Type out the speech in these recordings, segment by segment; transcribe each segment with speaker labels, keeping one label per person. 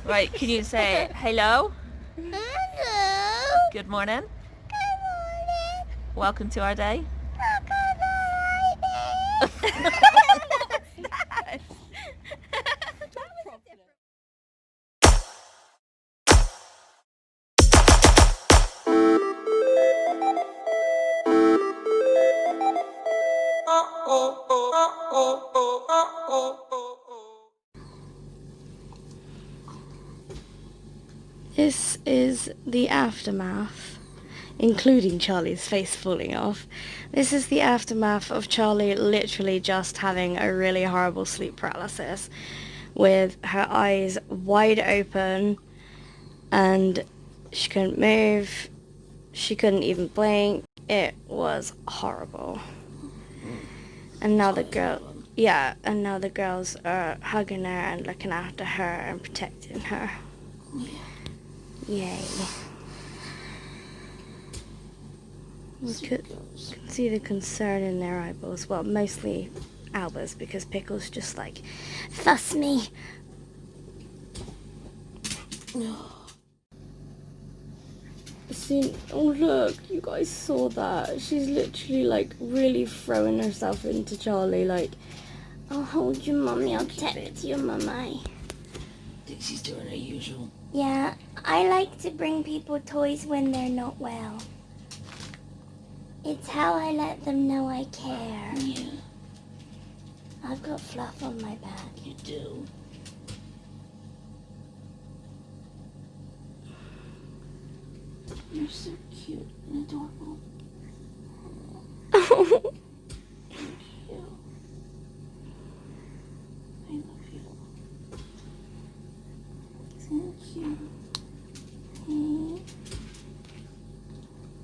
Speaker 1: Right, can you say hello?
Speaker 2: Hello.
Speaker 1: Good morning.
Speaker 2: Good morning.
Speaker 1: Welcome to our day.
Speaker 3: This is the aftermath, including Charlie's face falling off. This is the aftermath of Charlie literally just having a really horrible sleep paralysis with her eyes wide open and she couldn't move, she couldn't even blink. It was horrible. And now the girls are hugging her and looking after her and protecting her. Yay. You can see the concern in their eyeballs. Well, mostly Alba's, because Pickle's just like, fuss me. Oh look, you guys saw that. She's literally like really throwing herself into Charlie, like, I'll hold you, mummy, I'll protect you, mummy.
Speaker 4: Dixie's doing her usual.
Speaker 3: Yeah, I like to bring people toys when they're not well. It's how I let them know I care.
Speaker 4: Yeah,
Speaker 3: I've got fluff on my back.
Speaker 4: you do. You're so cute and adorable.
Speaker 3: Oh.
Speaker 4: Thank you. I love you. Thank you.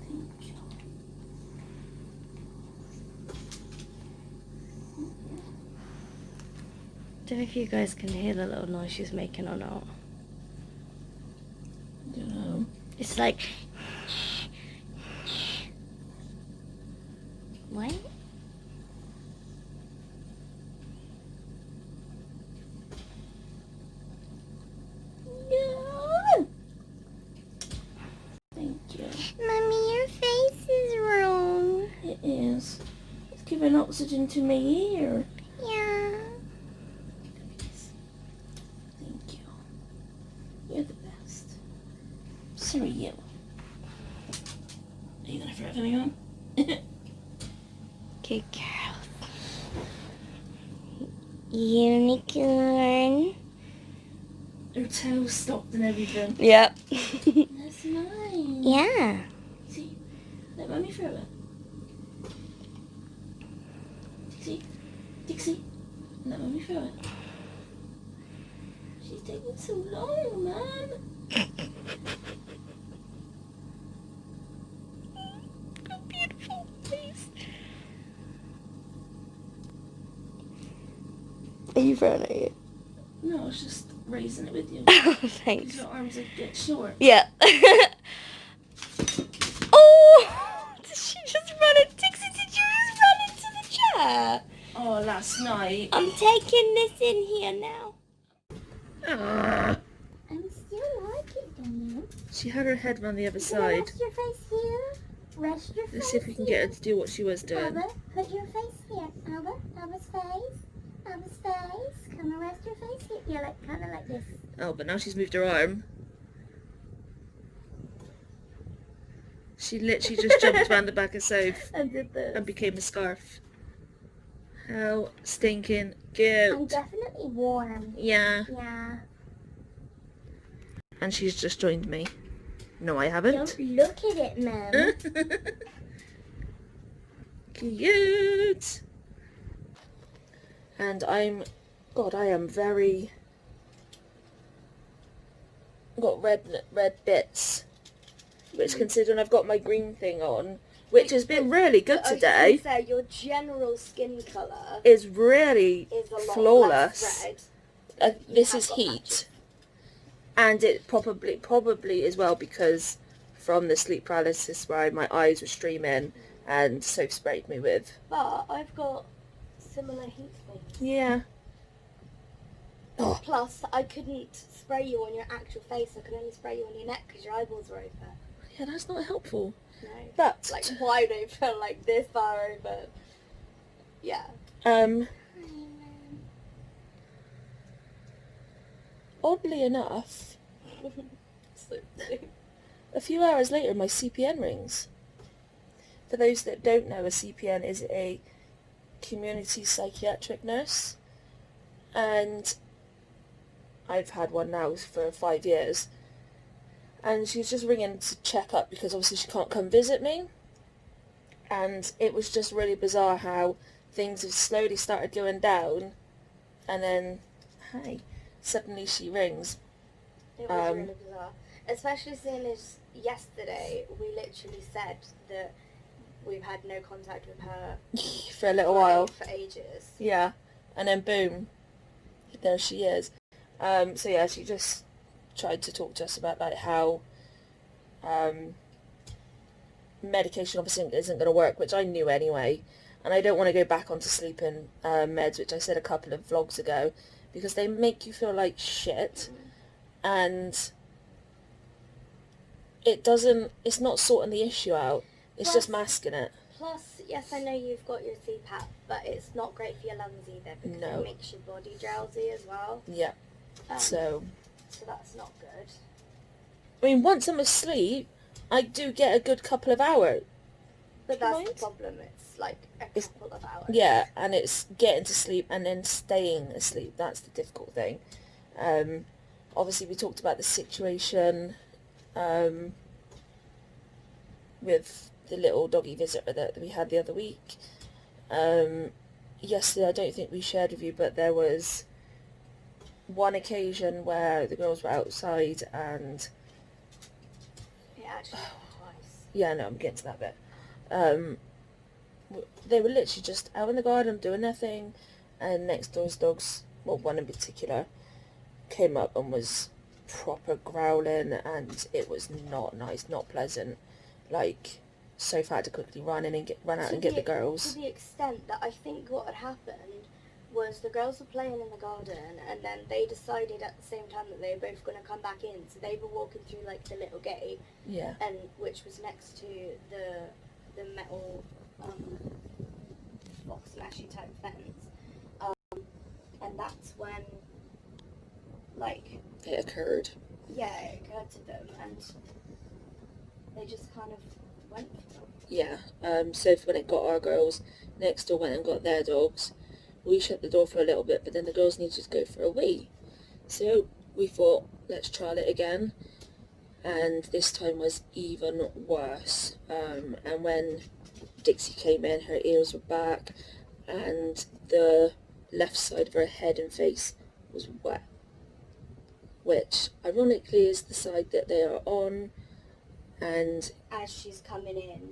Speaker 4: Thank you.
Speaker 3: Don't know if you guys can hear the little noise she's making or not.
Speaker 4: I don't know.
Speaker 3: It's like... What?
Speaker 4: No. Thank you.
Speaker 2: Mommy, your face is wrong.
Speaker 4: It is. It's giving oxygen to my ear.
Speaker 2: Yeah.
Speaker 4: Thank you. You're the best. So are you. Are you gonna throw everything on?
Speaker 3: Good girl.
Speaker 2: Unicorn.
Speaker 4: Her toes stopped and everything.
Speaker 3: Yep.
Speaker 4: That's nice.
Speaker 2: Yeah.
Speaker 4: See? Let mommy throw it. Dixie. Let mommy throw it. She's taking so long, man.
Speaker 3: Beautiful face. Are you throwing it?
Speaker 4: No, I was just raising it with you.
Speaker 3: Oh,
Speaker 4: Because
Speaker 3: thanks.
Speaker 4: your arms are get short.
Speaker 3: Yeah. Oh! Did she just run it? Dixie, did you just run into the chair?
Speaker 4: Oh, last night.
Speaker 3: I'm taking this in here now.
Speaker 2: I'm still like it, Daniel.
Speaker 4: She had her head round the other
Speaker 2: Can I
Speaker 4: side.
Speaker 2: rest your face here? Rest your face.
Speaker 4: Let's see if we can get her to do what she was doing.
Speaker 2: Alba, put your face here. Alba, Alba's face. Alba's face. Come and rest your face here. Yeah, like kind of like this.
Speaker 4: Oh, but now she's moved her arm. She literally just jumped around the back of Soph
Speaker 3: And did this.
Speaker 4: and became a scarf. How stinking
Speaker 2: I'm
Speaker 4: cute.
Speaker 2: definitely warm.
Speaker 4: Yeah.
Speaker 2: Yeah.
Speaker 4: And she's just joined me. No, I haven't.
Speaker 2: Don't look at it, Mum.
Speaker 4: Cute. And I am very... got red bits. Which, considering I've got my green thing on, which has been really good today,
Speaker 3: Say, your general skin colour
Speaker 4: is really
Speaker 3: is a lot
Speaker 4: flawless.
Speaker 3: less red.
Speaker 4: This is heat. And it probably as well because from the sleep paralysis where my eyes were streaming and Soph sprayed me with.
Speaker 3: But I've got similar heat things.
Speaker 4: Yeah. Oh,
Speaker 3: Plus, I couldn't spray you on your actual face. I could only spray you on your neck because your eyeballs were open.
Speaker 4: yeah, that's not helpful.
Speaker 3: No.
Speaker 4: But
Speaker 3: Like wide open, like this far open. Yeah.
Speaker 4: Oddly enough,
Speaker 3: So silly.
Speaker 4: a few hours later, my CPN rings. For those that don't know, a CPN is a community psychiatric nurse, and I've had one now for 5 years, and she was just ringing to check up because obviously she can't come visit me, and it was just really bizarre how things have slowly started going down, and then, hi, suddenly she rings.
Speaker 3: It was really bizarre. Especially seeing as yesterday we literally said that we've had no contact with her
Speaker 4: For a little while.
Speaker 3: For ages.
Speaker 4: Yeah, and then boom, there she is. So yeah, she just tried to talk to us about like how medication obviously isn't going to work, which I knew anyway, and I don't want to go back onto sleeping meds, which I said a couple of vlogs ago, because they make you feel like shit, and it's not sorting the issue out, it's just masking it.
Speaker 3: Plus, yes, I know you've got your CPAP, but it's not great for your lungs either because
Speaker 4: No.
Speaker 3: it makes your body drowsy as well.
Speaker 4: Yeah, so
Speaker 3: that's not good.
Speaker 4: I mean, once I'm asleep, I do get a good couple of hours.
Speaker 3: But that's the problem, it's like a couple of hours.
Speaker 4: Yeah, and it's getting to sleep and then staying asleep. That's the difficult thing. Obviously, we talked about the situation with the little doggy visitor that we had the other week. Yesterday, I don't think we shared with you, but there was one occasion where the girls were outside and...
Speaker 3: It actually happened twice.
Speaker 4: Yeah, no, I'm getting to that bit. They were literally just out in the garden doing their thing, and next door's dogs, well, one in particular, came up and was proper growling, and it was not nice, not pleasant. Like, Sophie had to quickly run out and get the girls.
Speaker 3: To the extent that I think what had happened was the girls were playing in the garden, and then they decided at the same time that they were both going to come back in, so they were walking through like the little gate,
Speaker 4: Yeah.
Speaker 3: and which was next to the metal box lashy type fence, and that's when like
Speaker 4: It occurred.
Speaker 3: yeah, it occurred to them, and they just kind of went for them.
Speaker 4: Yeah, Sophie went and got our girls, next door went and got their dogs. We shut the door for a little bit, but then the girls needed to go for a wee. So we thought, let's try it again. And this time was even worse. And when Dixie came in, her ears were back, and the left side of her head and face was wet. Which, ironically, is the side that they are on. And
Speaker 3: As she's coming in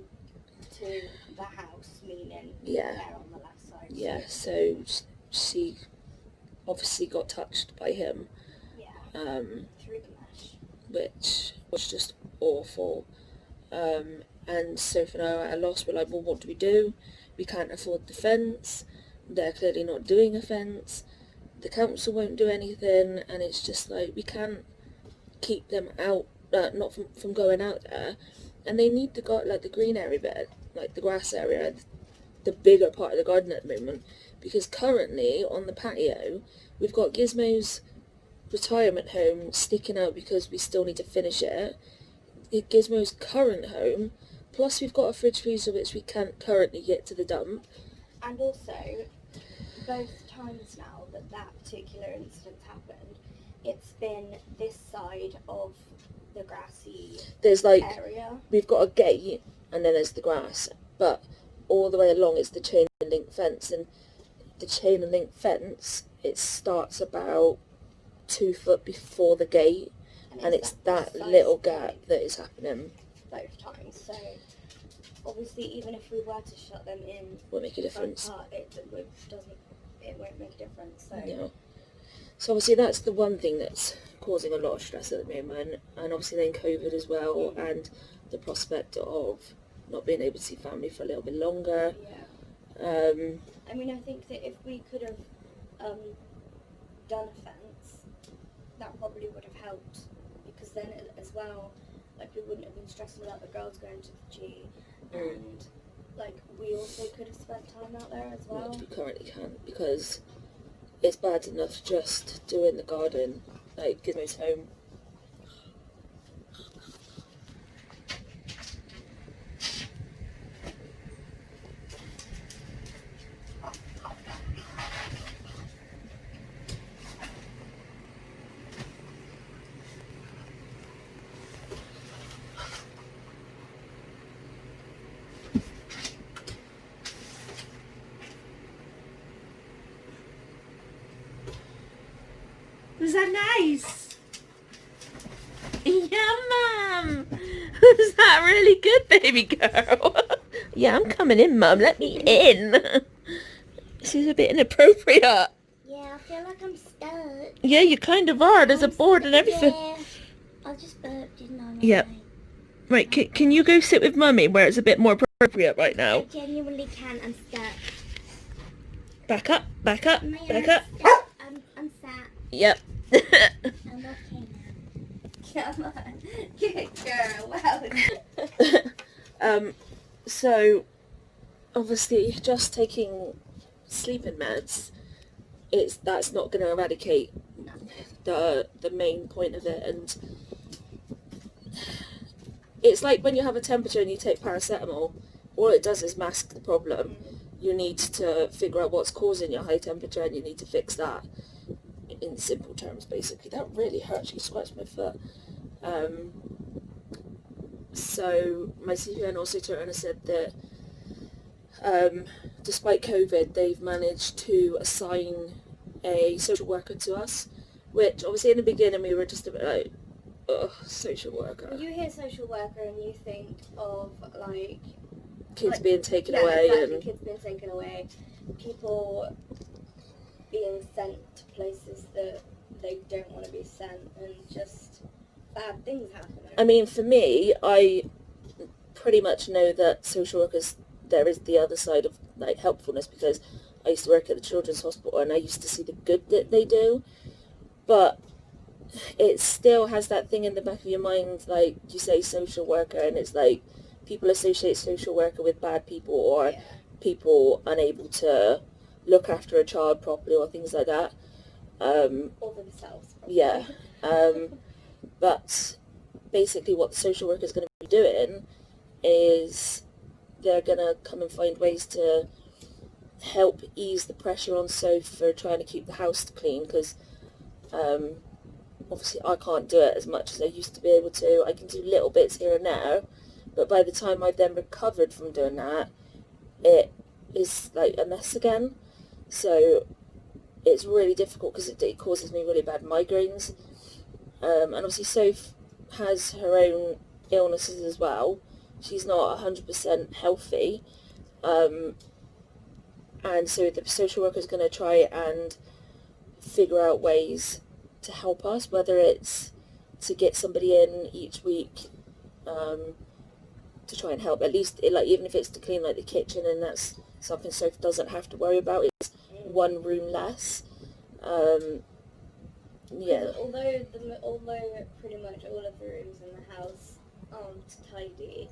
Speaker 3: to the house, meaning
Speaker 4: Yeah.
Speaker 3: they're on the left side.
Speaker 4: yeah, so she obviously got touched by him.
Speaker 3: Yeah, through the mesh.
Speaker 4: Which was just awful. And Sophie and I are at a loss. We're like, well, what do we do? We can't afford the fence. They're clearly not doing a fence. The council won't do anything, and it's just like, we can't keep them out, not from going out there. And they need the green area bit, like the grass area, the bigger part of the garden at the moment, because currently on the patio we've got Gizmo's retirement home sticking out because we still need to finish it. Gizmo's current home, plus we've got a fridge freezer which we can't currently get to the dump.
Speaker 3: And also, both times now that particular incident happened, it's been this side of the grassy
Speaker 4: There's like,
Speaker 3: area.
Speaker 4: we've got a gate and then there's the grass, but all the way along is the chain link fence, and the chain link fence, it starts about 2 foot before the gate, and it's that
Speaker 3: precise
Speaker 4: little gap
Speaker 3: point
Speaker 4: that is happening.
Speaker 3: both times. So obviously, even if we were to shut them in,
Speaker 4: Won't make a
Speaker 3: the front
Speaker 4: difference.
Speaker 3: part, it won't make a difference. So
Speaker 4: Yeah. So obviously that's the one thing that's causing a lot of stress at the moment, and obviously then COVID as well, and the prospect of not being able to see family for a little bit longer.
Speaker 3: yeah. I mean, I think that if we could have done a fence, that probably would have helped, because then as well, like, we wouldn't have been stressing about the girls going to the G, and like we also could have spent time out there as well.
Speaker 4: Which we currently can't, because it's bad enough just doing the garden, like Gizmo's home.
Speaker 1: Was that nice? Yeah, Mum. Was that really good, baby girl?
Speaker 4: Yeah, I'm coming in, Mum. Let me in. This is a bit inappropriate.
Speaker 2: Yeah, I feel like I'm stuck.
Speaker 4: Yeah, you kind of are. There's a board and everything.
Speaker 2: Yeah. I just burped, didn't I?
Speaker 4: Yep. Right, can you go sit with Mummy where it's a bit more appropriate right
Speaker 2: I
Speaker 4: now?
Speaker 2: genuinely can. I'm stuck.
Speaker 4: Back up, back up,
Speaker 2: Maya,
Speaker 4: back
Speaker 2: I'm
Speaker 4: up.
Speaker 2: stuck. I'm sat.
Speaker 4: Yep.
Speaker 2: I'm okay now.
Speaker 3: Come on, good girl. Wow.
Speaker 4: So obviously just taking sleeping meds, that's not going to eradicate the main point of it, and it's like when you have a temperature and you take paracetamol, all it does is mask the problem. You need to figure out what's causing your high temperature, and you need to fix that, in simple terms, basically. That really hurts. You scratched my foot. So my CPN also turned around and said that despite COVID, they've managed to assign a social worker to us, which obviously in the beginning we were just a bit like, ugh, social worker.
Speaker 3: You hear social worker and you think of like
Speaker 4: Kids
Speaker 3: like,
Speaker 4: being taken
Speaker 3: yeah,
Speaker 4: away,
Speaker 3: exactly,
Speaker 4: and
Speaker 3: kids being taken away, people being sent to places that they don't want to be sent, and just bad things happening.
Speaker 4: I mean, for me, I pretty much know that social workers, there is the other side of like helpfulness, because I used to work at the Children's Hospital and I used to see the good that they do, but it still has that thing in the back of your mind, like you say social worker, and it's like people associate social worker with bad people, or people unable to look after a child properly, or things like that.
Speaker 3: Or themselves. Probably.
Speaker 4: Yeah. But basically what the social worker is going to be doing is they're going to come and find ways to help ease the pressure on Soph for trying to keep the house clean, because obviously I can't do it as much as I used to be able to. I can do little bits here and there, but by the time I've then recovered from doing that, it is like a mess again. So it's really difficult, because it causes me really bad migraines. And obviously Soph has her own illnesses as well. She's not 100% healthy. And so the social worker is going to try and figure out ways to help us, whether it's to get somebody in each week to try and help, at least, like, even if it's to clean like the kitchen, and that's something Soph doesn't have to worry about. It's one room less. Yeah.
Speaker 3: Although pretty much all of the rooms in the house aren't tidy,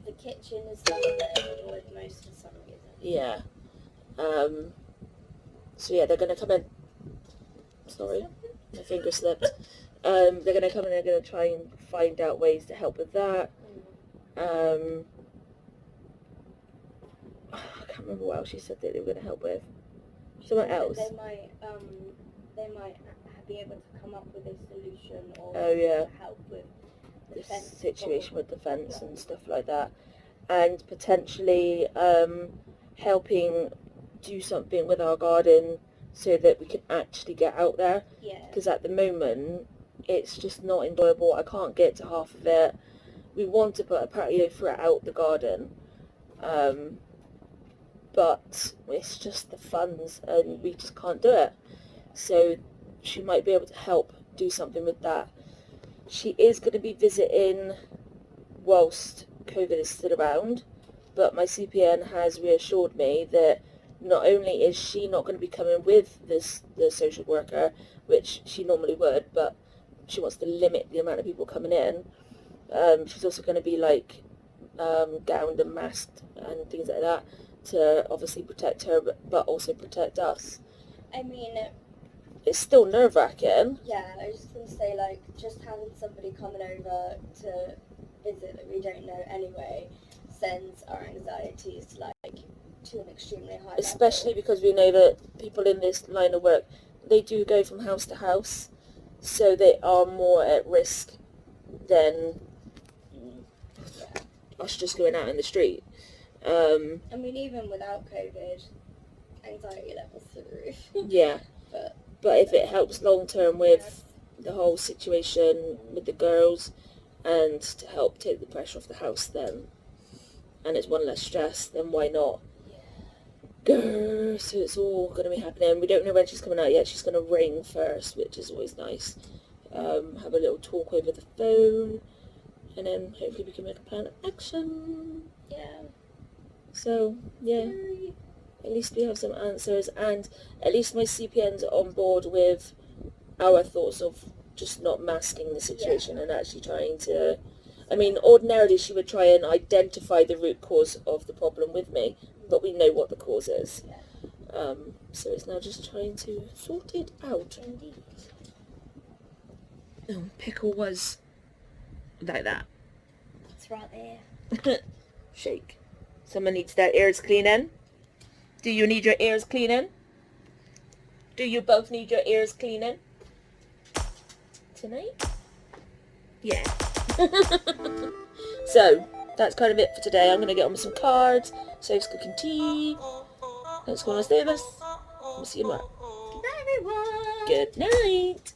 Speaker 3: the kitchen is the one that is annoyed most for some reason.
Speaker 4: Yeah. So yeah, they're going to come in. Sorry, my finger slipped. They're going to come in, they're going to try and find out ways to help with that. I can't remember what else she said that they were going to help with. Something else.
Speaker 3: They might be able to come up with a solution, or help with
Speaker 4: The
Speaker 3: the fence
Speaker 4: situation with the fence and stuff like that, and potentially helping do something with our garden so that we can actually get out there, because at the moment it's just not enjoyable. I can't get to half of it. We want to put a patio throughout the garden, but it's just the funds, and we just can't do it. So she might be able to help do something with that. She is going to be visiting whilst COVID is still around, but my CPN has reassured me that not only is she not going to be coming with the social worker, which she normally would, but she wants to limit the amount of people coming in. She's also going to be like gowned and masked and things like that to obviously protect her, but also protect us.
Speaker 3: I mean,
Speaker 4: It's still nerve-wracking.
Speaker 3: yeah, I was just going to say, like, just having somebody coming over to visit that we don't know anyway sends our anxieties to, like, to an extremely high
Speaker 4: Especially
Speaker 3: level.
Speaker 4: because we know that people in this line of work, they do go from house to house, so they are more at risk than us just going out in the street.
Speaker 3: I mean, even without COVID, anxiety levels through the roof.
Speaker 4: Yeah. But if it helps long term with
Speaker 3: Yeah.
Speaker 4: the whole situation with the girls and to help take the pressure off the house, then, and it's one less stress, then why not? Grr, so it's all going to be happening. We don't know when she's coming out yet. She's going to ring first, which is always nice. Have a little talk over the phone, and then hopefully we can make a plan of action.
Speaker 3: Yeah.
Speaker 4: So, yeah, at least we have some answers, and at least my CPNs are on board with our thoughts of just not masking the situation and actually trying to... I mean, ordinarily she would try and identify the root cause of the problem with me, but we know what the cause is. So it's now just trying to sort it out.
Speaker 3: Indeed.
Speaker 4: Oh, Pickle was like that.
Speaker 3: It's right there.
Speaker 4: Shake. Someone needs their ears cleaning. Do you need your ears cleaning? Do you both need your ears cleaning? Tonight? Yeah. So, that's kind of it for today. I'm going to get on with some cards. Sophie's cooking tea. Thanks for stay with us. We'll see you tomorrow.
Speaker 2: Goodbye, everyone.
Speaker 4: Good night.